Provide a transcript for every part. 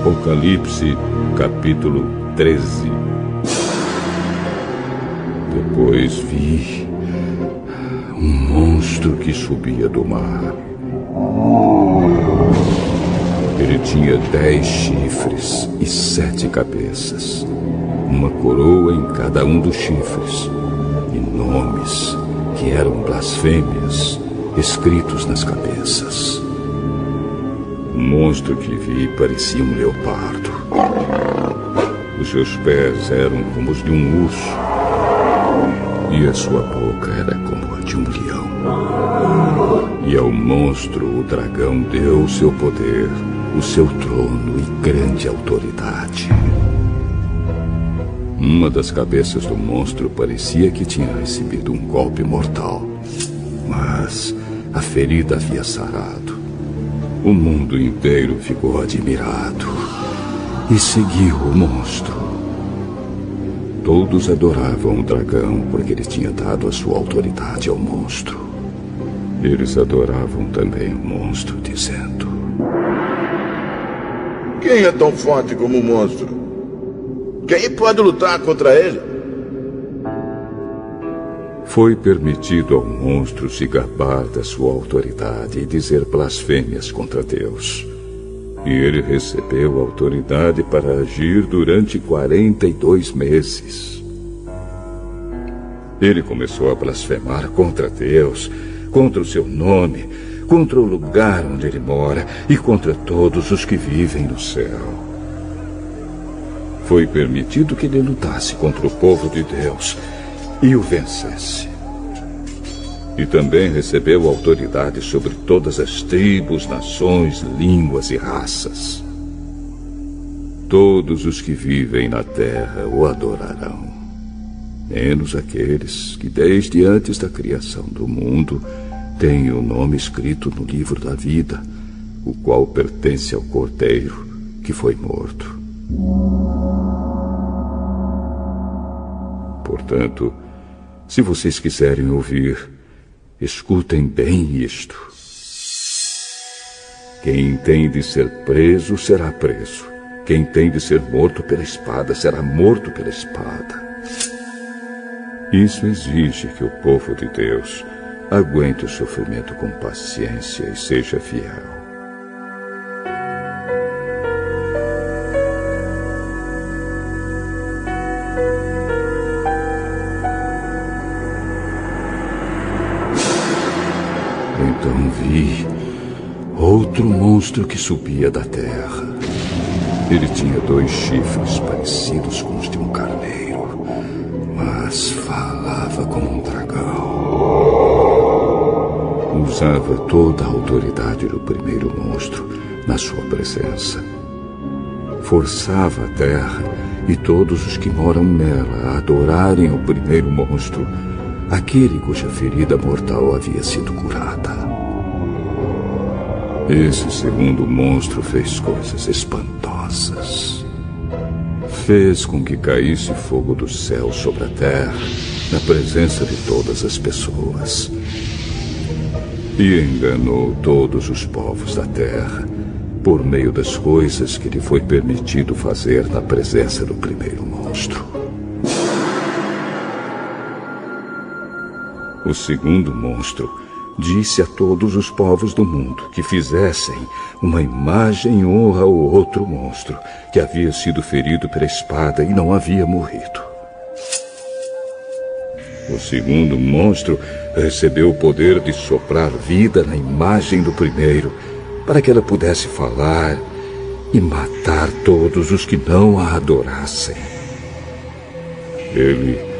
Apocalipse, capítulo 13. Depois vi um monstro que subia do mar. Ele tinha 10 chifres e 7 cabeças, uma coroa em cada um dos chifres, e nomes que eram blasfêmias escritos nas cabeças. O monstro que vi parecia um leopardo. Os seus pés eram como os de um urso, e a sua boca era como a de um leão. E ao monstro o dragão deu o seu poder, o seu trono e grande autoridade. Uma das cabeças do monstro parecia que tinha recebido um golpe mortal, mas a ferida havia sarado. O mundo inteiro ficou admirado e seguiu o monstro. Todos adoravam o dragão porque ele tinha dado a sua autoridade ao monstro. Eles adoravam também o monstro, dizendo: quem é tão forte como o monstro? Quem pode lutar contra ele? Foi permitido ao monstro se gabar da sua autoridade e dizer blasfêmias contra Deus. E ele recebeu autoridade para agir durante 42 meses. Ele começou a blasfemar contra Deus, contra o seu nome, contra o lugar onde ele mora e contra todos os que vivem no céu. Foi permitido que ele lutasse contra o povo de Deus e o vencesse. E também recebeu autoridade sobre todas as tribos, nações, línguas e raças. Todos os que vivem na terra o adorarão, menos aqueles que desde antes da criação do mundo têm o nome escrito no livro da vida, o qual pertence ao Cordeiro que foi morto. Portanto, se vocês quiserem ouvir, escutem bem isto. Quem tem de ser preso será preso. Quem tem de ser morto pela espada será morto pela espada. Isso exige que o povo de Deus aguente o sofrimento com paciência e seja fiel. Então vi outro monstro que subia da terra. Ele tinha 2 chifres parecidos com os de um carneiro, mas falava como um dragão. Usava toda a autoridade do primeiro monstro na sua presença. Forçava a terra e todos os que moram nela a adorarem o primeiro monstro, aquele cuja ferida mortal havia sido curada. Esse segundo monstro fez coisas espantosas. Fez com que caísse fogo do céu sobre a terra, na presença de todas as pessoas. E enganou todos os povos da terra, por meio das coisas que lhe foi permitido fazer na presença do primeiro monstro. O segundo monstro disse a todos os povos do mundo que fizessem uma imagem em honra ao outro monstro, que havia sido ferido pela espada e não havia morrido. O segundo monstro recebeu o poder de soprar vida na imagem do primeiro, para que ela pudesse falar e matar todos os que não a adorassem. Ele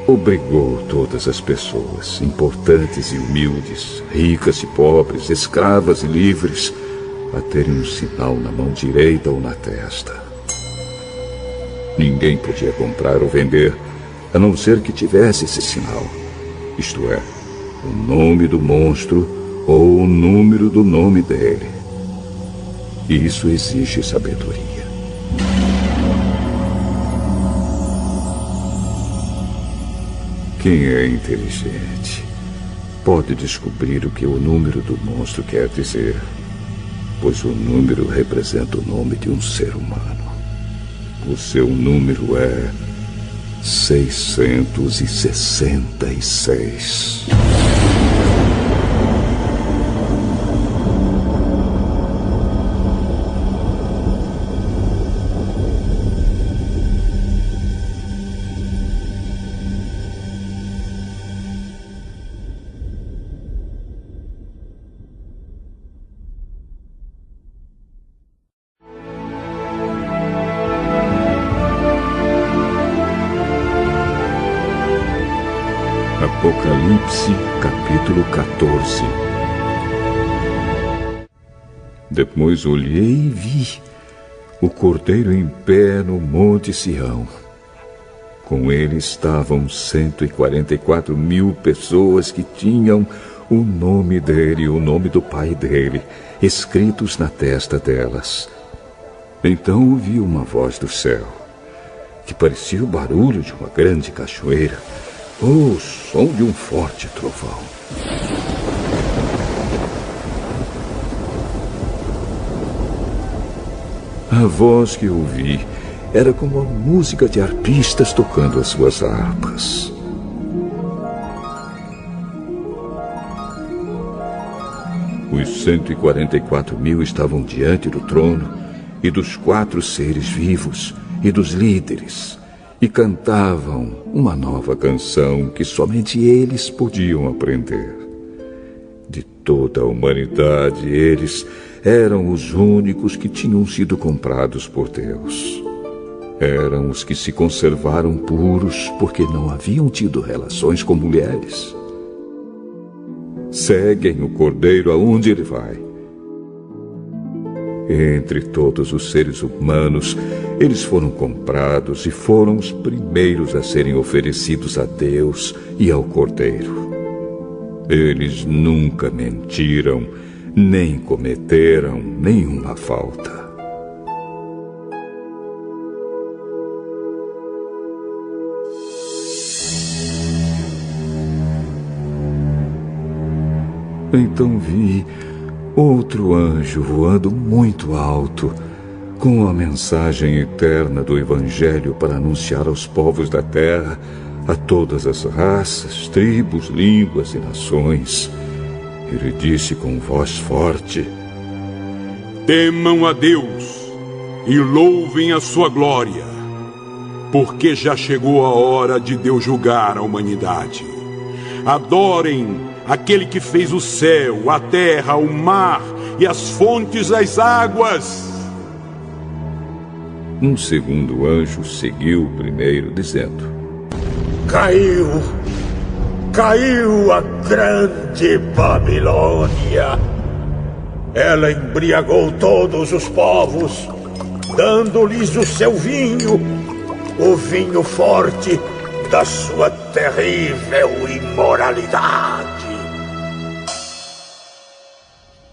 obrigou todas as pessoas, importantes e humildes, ricas e pobres, escravas e livres, a terem um sinal na mão direita ou na testa. Ninguém podia comprar ou vender, a não ser que tivesse esse sinal, isto é, o nome do monstro ou o número do nome dele. Isso exige sabedoria. Quem é inteligente pode descobrir o que o número do monstro quer dizer. pois o número representa o nome de um ser humano. O seu número é 666. Apocalipse, capítulo 14. Depois olhei e vi o Cordeiro em pé no Monte Sião. Com ele estavam 144.000 pessoas que tinham o nome dele e o nome do Pai dele escritos na testa delas. Então ouvi uma voz do céu, que parecia o barulho de uma grande cachoeira, ou o som de um forte trovão. A voz que ouvi era como a música de arpistas tocando as suas harpas. Os 144.000 estavam diante do trono e dos 4 seres vivos e dos líderes, e cantavam uma nova canção que somente eles podiam aprender. De toda a humanidade, eles eram os únicos que tinham sido comprados por Deus. Eram os que se conservaram puros porque não haviam tido relações com mulheres. Seguem o Cordeiro aonde ele vai. Entre todos os seres humanos, eles foram comprados e foram os primeiros a serem oferecidos a Deus e ao Cordeiro. Eles nunca mentiram, nem cometeram nenhuma falta. Então vi outro anjo voando muito alto, com a mensagem eterna do Evangelho para anunciar aos povos da terra, a todas as raças, tribos, línguas e nações. Ele disse com voz forte: temam a Deus e louvem a sua glória, porque já chegou a hora de Deus julgar a humanidade. Adorem aquele que fez o céu, a terra, o mar e as fontes das águas. Um segundo anjo seguiu o primeiro, dizendo: Caiu a grande Babilônia. Ela embriagou todos os povos, dando-lhes o seu vinho, o vinho forte da sua terrível imoralidade.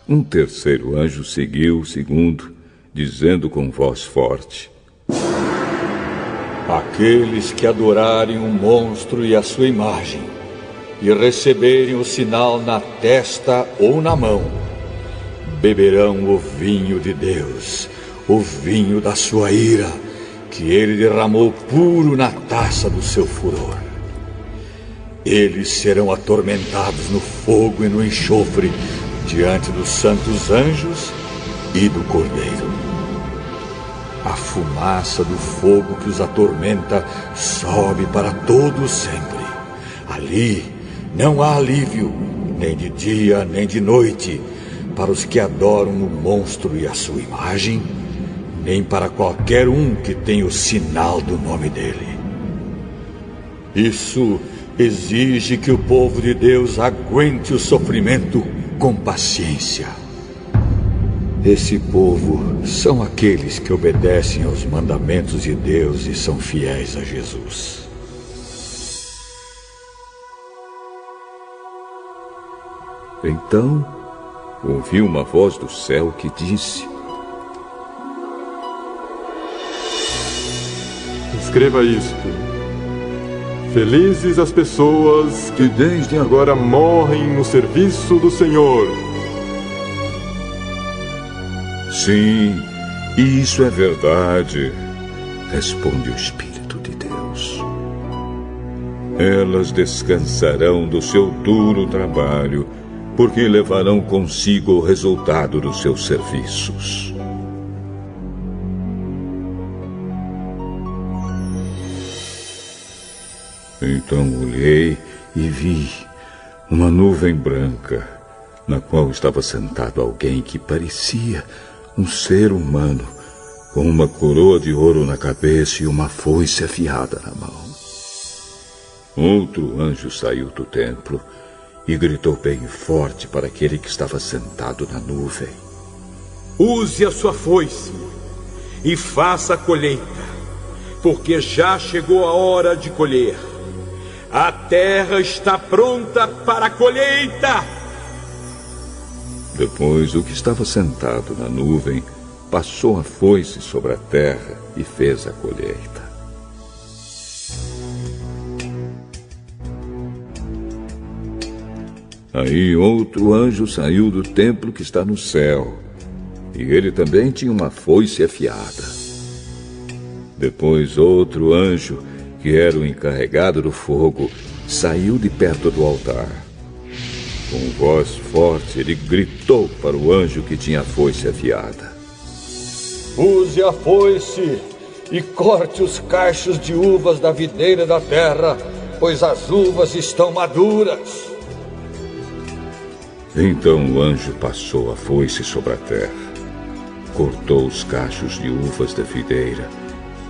Um terceiro anjo seguiu o segundo, dizendo com voz forte: aqueles que adorarem o monstro e a sua imagem, e receberem o sinal na testa ou na mão, beberão o vinho de Deus, o vinho da sua ira, que ele derramou puro na taça do seu furor. Eles serão atormentados no fogo e no enxofre, diante dos santos anjos e do Cordeiro. A fumaça do fogo que os atormenta sobe para todo sempre. Ali não há alívio, nem de dia nem de noite, para os que adoram o monstro e a sua imagem, nem para qualquer um que tenha o sinal do nome dele. Isso exige que o povo de Deus aguente o sofrimento com paciência. Esse povo são aqueles que obedecem aos mandamentos de Deus e são fiéis a Jesus. Então ouvi uma voz do céu que disse: escreva isto: felizes as pessoas que desde agora morrem no serviço do Senhor. Sim, isso é verdade, responde o Espírito de Deus. Elas descansarão do seu duro trabalho, porque levarão consigo o resultado dos seus serviços. Então olhei e vi uma nuvem branca, na qual estava sentado alguém que parecia um ser humano, com uma coroa de ouro na cabeça e uma foice afiada na mão. Outro anjo saiu do templo e gritou bem forte para aquele que estava sentado na nuvem: Use a sua foice e faça a colheita, porque já chegou a hora de colher. A terra está pronta para a colheita. Depois, o que estava sentado na nuvem passou a foice sobre a terra e fez a colheita. Aí outro anjo saiu do templo que está no céu, e ele também tinha uma foice afiada. Depois outro anjo, que era o encarregado do fogo, saiu de perto do altar. Com voz forte, ele gritou para o anjo que tinha a foice afiada: Use a foice e corte os cachos de uvas da videira da terra, pois as uvas estão maduras. Então o anjo passou a foice sobre a terra, cortou os cachos de uvas da videira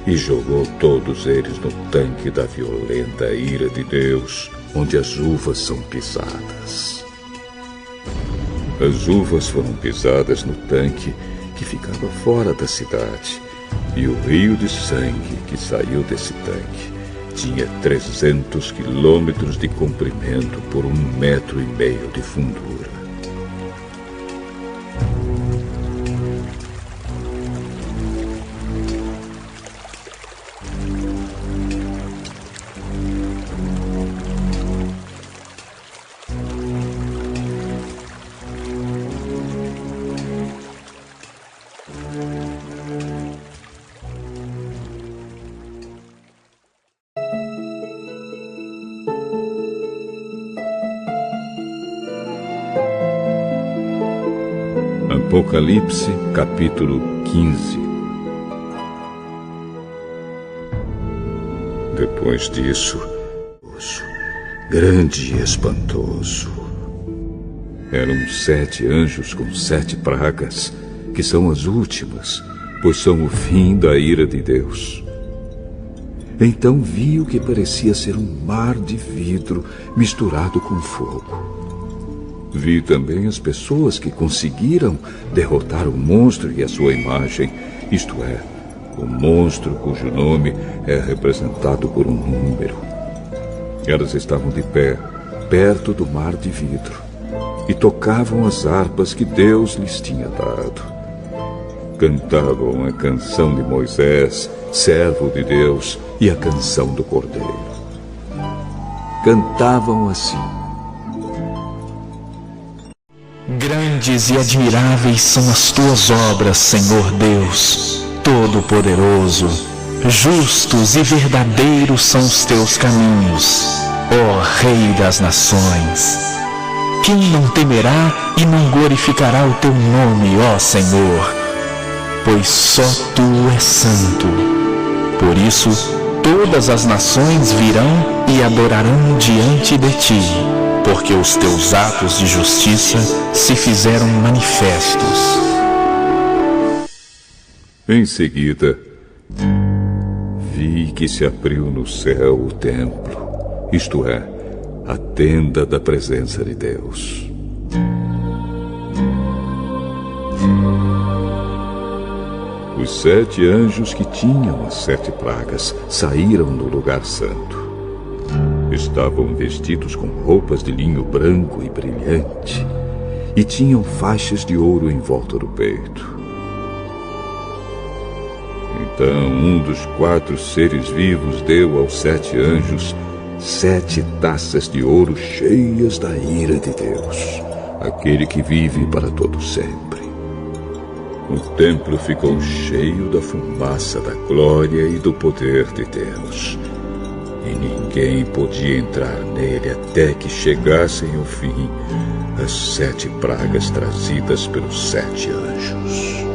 e jogou todos eles no tanque da violenta ira de Deus, onde as uvas são pisadas. As uvas foram pisadas no tanque que ficava fora da cidade, e o rio de sangue que saiu desse tanque tinha 300 quilômetros de comprimento por 1,5 metro de fundura. Apocalipse, capítulo 15. Depois disso, grande e espantoso. Eram 7 anjos com 7 pragas, que são as últimas, pois são o fim da ira de Deus. Então vi o que parecia ser um mar de vidro misturado com fogo. Vi também as pessoas que conseguiram derrotar o monstro e a sua imagem, isto é, o monstro cujo nome é representado por um número. Elas estavam de pé, perto do mar de vidro, e tocavam as harpas que Deus lhes tinha dado. Cantavam a canção de Moisés, servo de Deus, e a canção do Cordeiro. Cantavam assim: Grandes e admiráveis são as tuas obras, Senhor Deus, Todo-Poderoso. Justos e verdadeiros são os teus caminhos, ó Rei das Nações. Quem não temerá e não glorificará o teu nome, ó Senhor? Pois só tu és santo. Por isso, todas as nações virão e adorarão diante de ti, porque os teus atos de justiça se fizeram manifestos. Em seguida, vi que se abriu no céu o templo, isto é, a tenda da presença de Deus. Os 7 anjos que tinham as 7 pragas saíram do lugar santo. Estavam vestidos com roupas de linho branco e brilhante, e tinham faixas de ouro em volta do peito. Então um dos 4 seres vivos deu aos 7 anjos 7 taças de ouro cheias da ira de Deus, aquele que vive para todo sempre. O templo ficou cheio da fumaça da glória e do poder de Deus. E ninguém podia entrar nele até que chegassem ao fim as 7 pragas trazidas pelos 7 anjos.